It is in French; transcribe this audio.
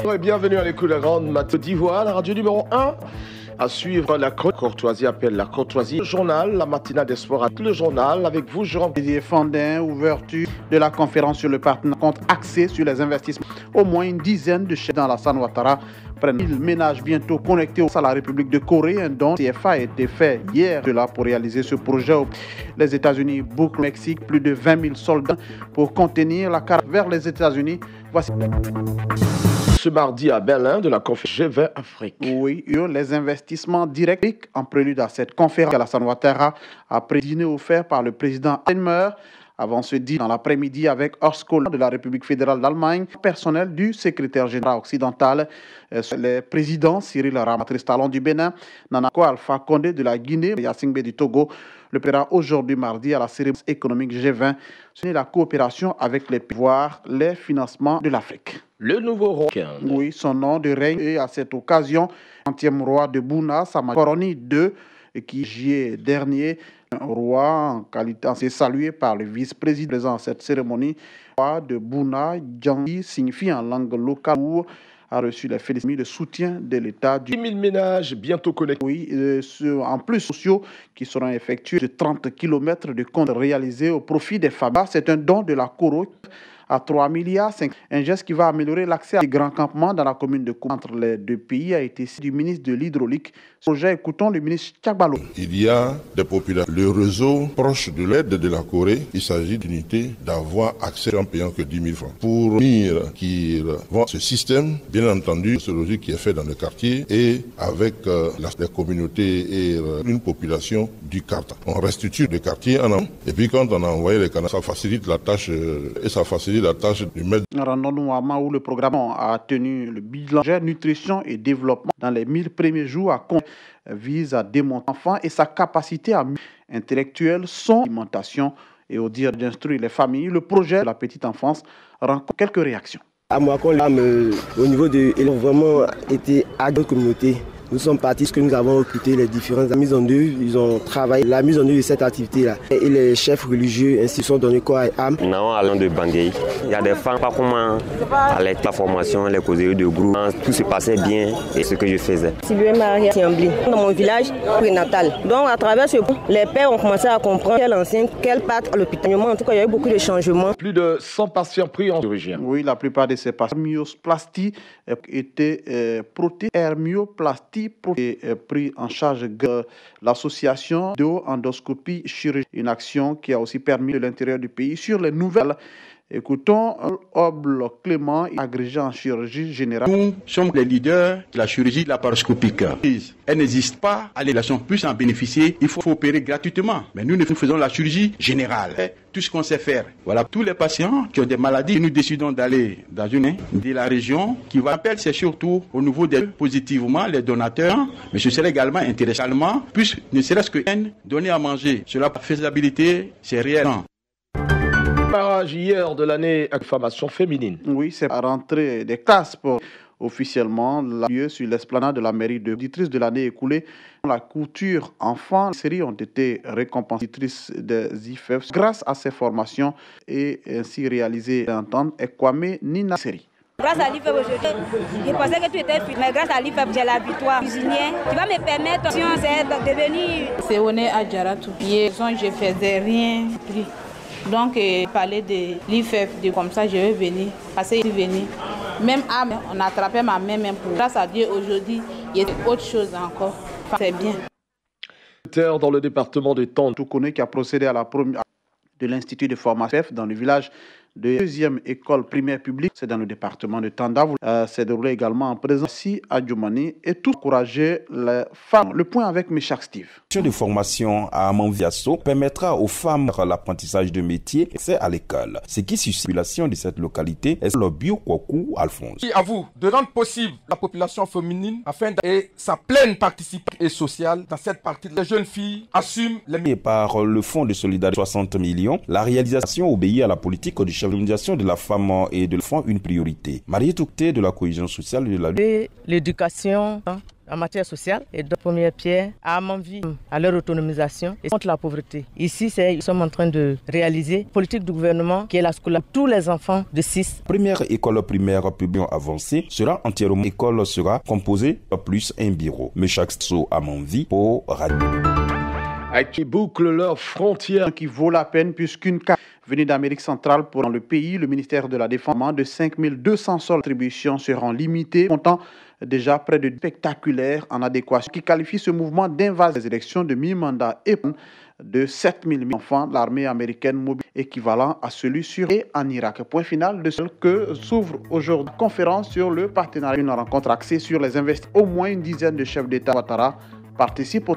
Bonjour et bienvenue à l'écoute de la grande matinale d'Ivoire, la radio numéro 1. À suivre la courtoisie appelle la courtoisie. Le journal, la matinale des sports, le journal avec vous, Jérôme Didier Fandin, ouverture de la conférence sur le partenariat compte axé sur les investissements. Au moins une dizaine de chefs dans la San Ouattara prennent le ménage bientôt connecté à la République de Corée, un don CFA a été fait hier pour réaliser ce projet. Les États-Unis bouclent le Mexique, plus de 20 000 soldats pour contenir la carte vers les États-Unis. Voici ce mardi à Berlin de la conférence G20 Afrique. Oui, les investissements directs en prélude à cette conférence à la San Ouattara après dîner offert par le président Steinmeier. Avant ce dîner dans l'après-midi avec Horst Kohler de la République fédérale d'Allemagne, personnel du secrétaire général occidental, les présidents Cyril Ramaphosa Talon du Bénin, Nana Alpha Condé de la Guinée, Yassine du Togo, le président aujourd'hui mardi à la cérémonie économique G20, c'est la coopération avec les pouvoirs, les financements de l'Afrique. Le nouveau roi. Oui, son nom de règne et à cette occasion, 30e roi de Bouna, Sama Koroni II, qui juillet dernier, un roi en qualité, s'est salué par le vice-président présent à cette cérémonie. Le roi de Bouna, Djangui, signifie en langue locale, a reçu les félicitations, le soutien de l'État. 10 000 ménages bientôt connectés. Oui, en plus sociaux qui seront effectués de 30 km de comptes réalisés au profit des familles. C'est un don de la Coro à 3 milliards, un geste qui va améliorer l'accès à des grands campements dans la commune de Koumou. Entre les deux pays a été du ministre de l'Hydraulique. Projet, écoutons le ministre Tchagbalo. Il y a des populations. Le réseau proche de l'aide de la Corée, il s'agit d'unité d'avoir accès en payant que 10 000 francs. Pour dire qu'ils vont ce système, bien entendu, c'est logique qui est fait dans le quartier et avec la communauté et une population du quartier. On restitue le quartier en amont et puis quand on a envoyé les canaux, ça facilite la tâche et ça facilite la tâche du maître. Rendons-nous à Mao où le programme a tenu le bilan nutrition et développement dans les 1000 premiers jours à compte vise à démontrer l'enfant et sa capacité intellectuelle, son alimentation et au dire d'instruire les familles. Le projet de la petite enfance rencontre quelques réactions. À moi, au niveau de ils ont vraiment été à notre communauté. Nous sommes partis, ce que nous avons recruté les différentes mises en œuvre. Ils ont travaillé la mise en œuvre de cette activité-là. Et les chefs religieux ainsi sont donnés corps et âme. Nous allons de Bangui. Il y a des femmes, pas comment aller la formation, les causeries de groupe. Tout se passait bien et ce que je faisais. Sylvain Maria Tiambli, dans mon village prénatal. Donc à travers ce point, les pères ont commencé à comprendre quel enseigne, quelle patte à l'hôpital. En tout cas, il y a eu beaucoup de changements. Plus de 100 patients pris en chirurgie. Oui, la plupart de ces patients myoplastie étaient hermioplastie pris en charge de l'association d'endoscopie chirurgicale, une action qui a aussi permis de l'intérieur du pays sur les nouvelles. Écoutons Obl Clément, agrégé en chirurgie générale. Nous sommes les leaders de la chirurgie laparoscopique. Elle n'existe pas, les nations puissent en bénéficier, il faut opérer gratuitement. Mais nous faisons la chirurgie générale. Tout ce qu'on sait faire. Voilà, tous les patients qui ont des maladies, nous décidons d'aller dans une de la région qui va appeler, c'est surtout au niveau des positivement les donateurs, mais ce serait également intéressant, puisque ne serait-ce que donner à manger. Cela, la faisabilité, c'est réel. Démarrage hier de l'année à formation féminine. Oui, c'est à rentrée des classes pour officiellement lieu sur l'esplanade de la mairie de auditrice de l'année écoulée. La couture enfants, les séries ont été récompensées des IFEF grâce à ces formations et ainsi réalisées d'entendre Kwame Nina Seri. Grâce à l'IFEP aujourd'hui, je pensais que tu étais fit, mais grâce à l'IFEP, j'ai la victoire cuisinière. Tu vas me permettre de devenir... C'est honnête à Djaratou. Je faisais rien. Donc, parler de l'IFEP, comme ça, je vais venir. Parce que je suis venue. Même on a attrapé ma main, même pour. Grâce à Dieu, aujourd'hui, il y a autre chose encore. C'est bien. Dans le département de Tande, tout connaît qui a procédé à la première de l'Institut de formation dans le village de deuxième école primaire publique, c'est dans le département de Tanda. C'est déroulé également en présence ici à Djomani et tout encourager les femmes. Le point avec Michak Steve. De formation à Amanviasso permettra aux femmes l'apprentissage de métiers, c'est à l'école. Ce qui suscite la population de cette localité est le Biokwaku Alphonse. À vous de rendre possible la population féminine afin et sa pleine participation et sociale dans cette partie. Les jeunes filles assument les... Et par le fonds de solidarité 60 millions, la réalisation obéit à la politique du chef de l'organisation de la femme et de l'enfant une priorité. Marie Toucté de la cohésion sociale et de la... L'éducation en matière sociale et de première pierre à Amanvi, à leur autonomisation et contre la pauvreté. Ici, nous sommes en train de réaliser une politique du gouvernement qui est la scolarisation de tous les enfants de 6. Première école primaire publique avancée sera entièrement l'école sera composée de plus un bureau. Mais chaque saut à Amanvi pour radio. Qui bouclent leurs frontières. Qui vaut la peine puisqu'une carte venue d'Amérique centrale pour dans le pays, le ministère de la Défense, de 5200 soldes d'attribution seront limitées, comptant déjà près de spectaculaires en adéquation, qui qualifie ce mouvement d'invasion des élections de mi-mandat et de 7000 enfants de l'armée américaine mobile, équivalent à celui sur et en Irak. Point final de ce que s'ouvre aujourd'hui la conférence sur le partenariat, une rencontre axée sur les investissements. Au moins une dizaine de chefs d'État Ouattara participent au